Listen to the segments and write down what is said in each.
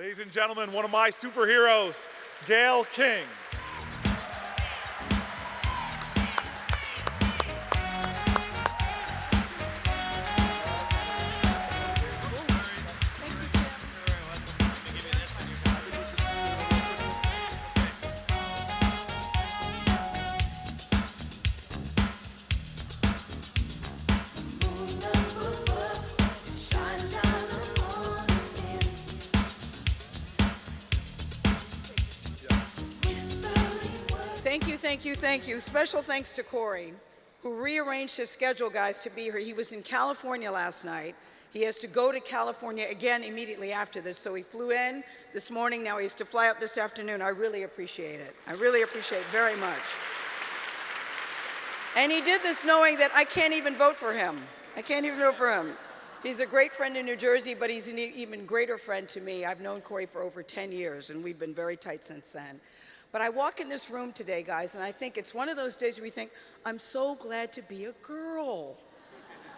Ladies and gentlemen, one of my superheroes, Gayle King. Thank you. Special thanks to Cory, who rearranged his schedule, guys, to be here. He was in California last night. He has to go to California again immediately after this, so he flew in this morning. Now he has to fly up this afternoon. I really appreciate it. I really appreciate it very much. And he did this knowing that I can't even vote for him. I can't even vote for him. He's a great friend in New Jersey, but he's an even greater friend to me. I've known Cory for over 10 years, and we've been very tight since then. But I walk in this room today, guys, and I think it's one of those days where we think, I'm so glad to be a girl.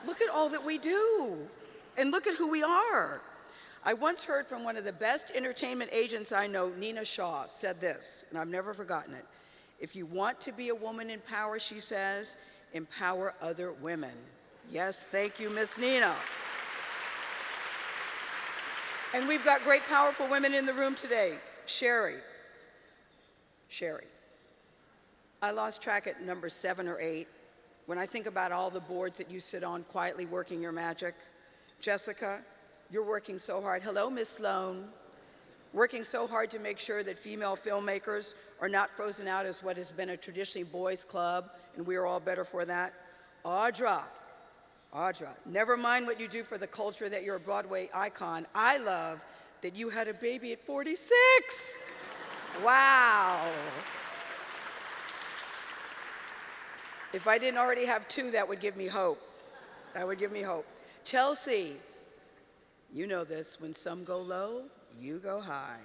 Look at all that we do, and look at who we are. I once heard from one of the best entertainment agents I know, Nina Shaw, said this, and I've never forgotten it. If you want to be a woman in power, she says, empower other women. Yes, thank you, Miss Nina. And we've got great, powerful women in the room today. Sherry. I lost track at number 7 or 8. When I think about all the boards that you sit on quietly working your magic. Jessica, you're working so hard. Hello, Miss Sloan. Working so hard to make sure that female filmmakers are not frozen out as what has been a traditionally boys' club, and we are all better for that. Audra, never mind what you do for the culture that you're a Broadway icon. I love that you had a baby at 46. Wow. If I didn't already have 2, that would give me hope. That would give me hope. Chelsea, you know this, when some go low, you go high.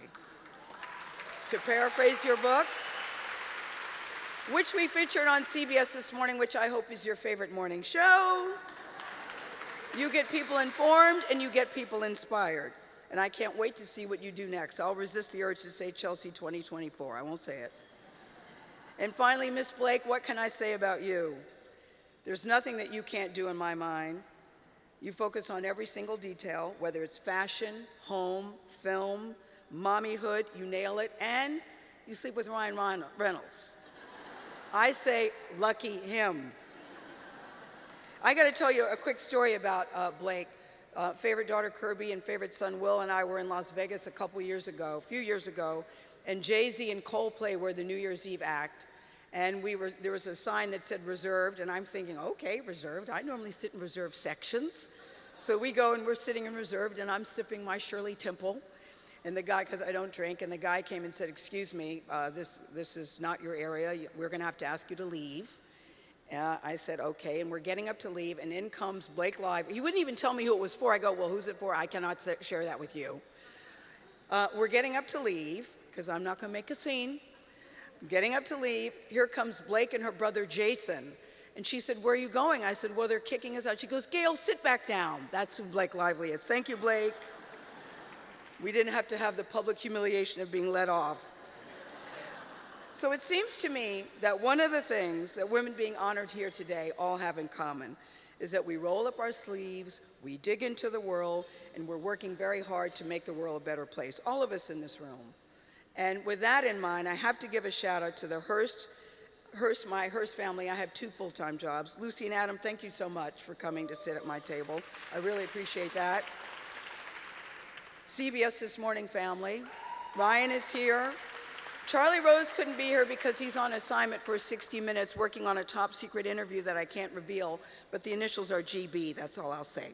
To paraphrase your book, which we featured on CBS This Morning, which I hope is your favorite morning show. You get people informed and you get people inspired. And I can't wait to see what you do next. I'll resist the urge to say Chelsea 2024. I won't say it. And finally, Miss Blake, what can I say about you? There's nothing that you can't do in my mind. You focus on every single detail, whether it's fashion, home, film, mommyhood, you nail it, and you sleep with Ryan Reynolds. I say, lucky him. I got to tell you a quick story about Blake. Favorite daughter Kirby and favorite son Will and I were in Las Vegas a few years ago, and Jay-Z and Coldplay were the New Year's Eve act, and there was a sign that said reserved, and I'm thinking, okay, reserved. I normally sit in reserved sections. So we go and we're sitting in reserved, and I'm sipping my Shirley Temple, and the guy, because I don't drink, and the guy came and said, excuse me, this is not your area. We're going to have to ask you to leave. I said, okay, and we're getting up to leave, and in comes Blake Live. He wouldn't even tell me who it was for. I go, well, who's it for? I cannot share that with you. We're getting up to leave, because I'm not going to make a scene. I'm getting up to leave. Here comes Blake and her brother, Jason. And she said, where are you going? I said, well, they're kicking us out. She goes, Gayle, sit back down. That's who Blake Lively is. Thank you, Blake. We didn't have to have the public humiliation of being let off. So it seems to me that one of the things that women being honored here today all have in common is that we roll up our sleeves, we dig into the world, and we're working very hard to make the world a better place, all of us in this room. And with that in mind, I have to give a shout out to the my Hearst family. I have 2 full-time jobs. Lucy and Adam, thank you so much for coming to sit at my table. I really appreciate that. CBS This Morning family. Ryan is here. Charlie Rose couldn't be here because he's on assignment for 60 minutes working on a top secret interview that I can't reveal, but the initials are GB, that's all I'll say.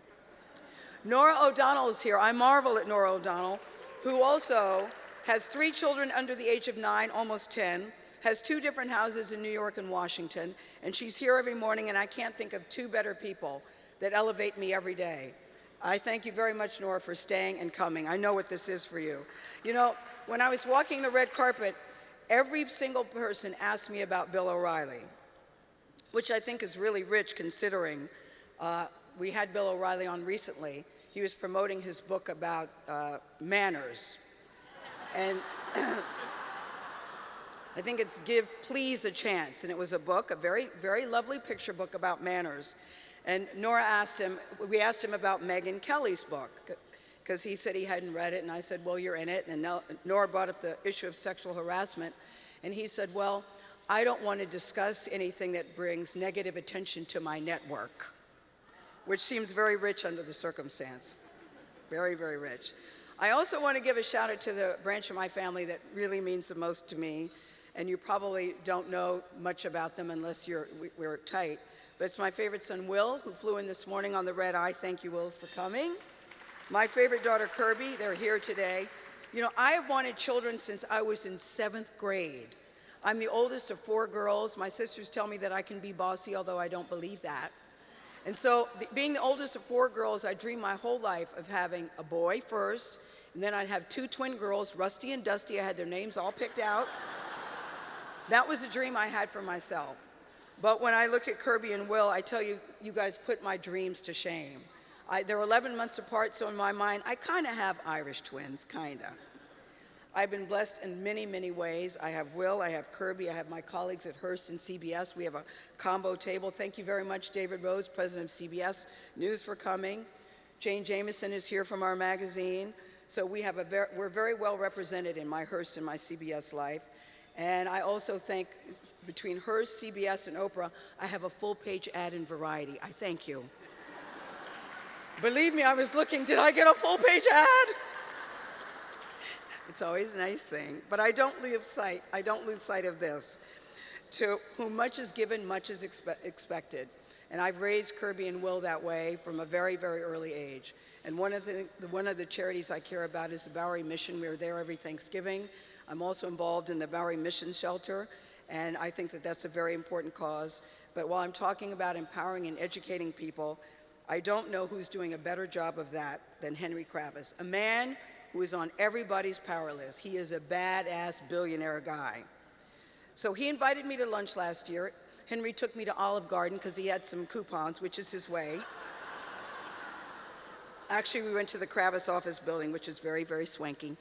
Nora O'Donnell is here. I marvel at Nora O'Donnell, who also has 3 children under the age of 9, almost 10, has 2 different houses in New York and Washington, and she's here every morning, and I can't think of 2 better people that elevate me every day. I thank you very much, Nora, for staying and coming. I know what this is for you. You know, when I was walking the red carpet, every single person asked me about Bill O'Reilly, which I think is really rich considering we had Bill O'Reilly on recently. He was promoting his book about manners. And I think it's Give Please a Chance. And it was a book, a very, very lovely picture book about manners. And we asked him about Megyn Kelly's book, because he said he hadn't read it. And I said, well, you're in it. And Nora brought up the issue of sexual harassment. And he said, well, I don't want to discuss anything that brings negative attention to my network, which seems very rich under the circumstance. Very, very rich. I also want to give a shout out to the branch of my family that really means the most to me. And you probably don't know much about them unless we're tight. But it's my favorite son, Will, who flew in this morning on the red eye. Thank you, Will, for coming. My favorite daughter, Kirby, they're here today. You know, I have wanted children since I was in 7th grade. I'm the oldest of 4 girls. My sisters tell me that I can be bossy, although I don't believe that. And so, being the oldest of 4 girls, I dreamed my whole life of having a boy first, and then I'd have 2 twin girls, Rusty and Dusty. I had their names all picked out. That was a dream I had for myself. But when I look at Kirby and Will, I tell you, you guys put my dreams to shame. They're 11 months apart, so in my mind, I kind of have Irish twins, kind of. I've been blessed in many, many ways. I have Will, I have Kirby, I have my colleagues at Hearst and CBS. We have a combo table. Thank you very much, David Rose, president of CBS News, for coming. Jane Jameson is here from our magazine. So we're very well represented in my Hearst and my CBS life. And I also think between Hearst, CBS, and Oprah, I have a full-page ad in Variety. I thank you. Believe me, I was looking, did I get a full-page ad? It's always a nice thing, but I don't lose sight of this. To whom much is given, much is expected. And I've raised Kirby and Will that way from a very, very early age. And one of the charities I care about is the Bowery Mission. We're there every Thanksgiving. I'm also involved in the Bowery Mission Shelter, and I think that that's a very important cause. But while I'm talking about empowering and educating people, I don't know who's doing a better job of that than Henry Kravis, a man who is on everybody's power list. He is a badass billionaire guy. So he invited me to lunch last year. Henry took me to Olive Garden because he had some coupons, which is his way. Actually, we went to the Kravis office building, which is very, very swanky.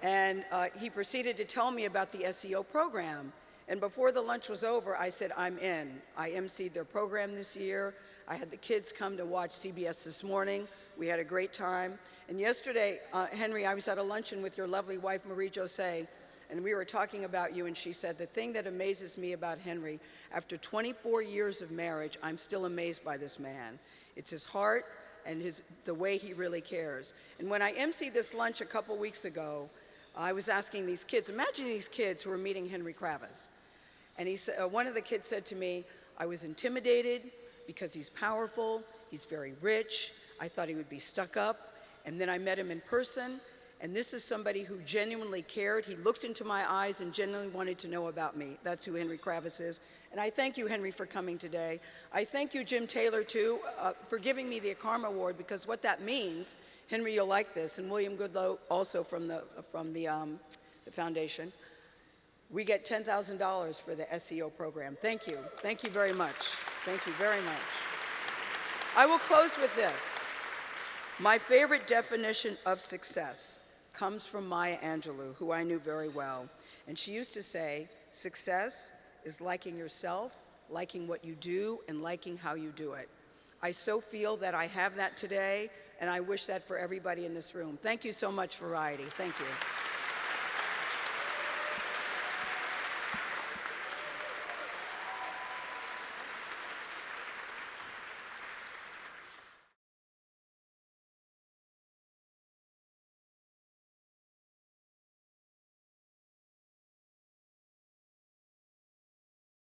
And he proceeded to tell me about the SEO program. And before the lunch was over, I said, I'm in. I emceed their program this year. I had the kids come to watch CBS This Morning. We had a great time. And yesterday, Henry, I was at a luncheon with your lovely wife, Marie-José, and we were talking about you, and she said, the thing that amazes me about Henry, after 24 years of marriage, I'm still amazed by this man. It's his heart and the way he really cares. And when I emceed this lunch a couple weeks ago, I was asking these kids, imagine these kids who are meeting Henry Kravis. And one of the kids said to me, I was intimidated because he's powerful, he's very rich, I thought he would be stuck up, and then I met him in person, and this is somebody who genuinely cared. He looked into my eyes and genuinely wanted to know about me. That's who Henry Kravis is. And I thank you, Henry, for coming today. I thank you, Jim Taylor, too, for giving me the Karma Award, because what that means, Henry, you'll like this, and William Goodloe, also from the foundation, we get $10,000 for the SEO program. Thank you. Thank you very much. Thank you very much. I will close with this. My favorite definition of success comes from Maya Angelou, who I knew very well. And she used to say, success is liking yourself, liking what you do, and liking how you do it. I so feel that I have that today, and I wish that for everybody in this room. Thank you so much, Variety. Thank you.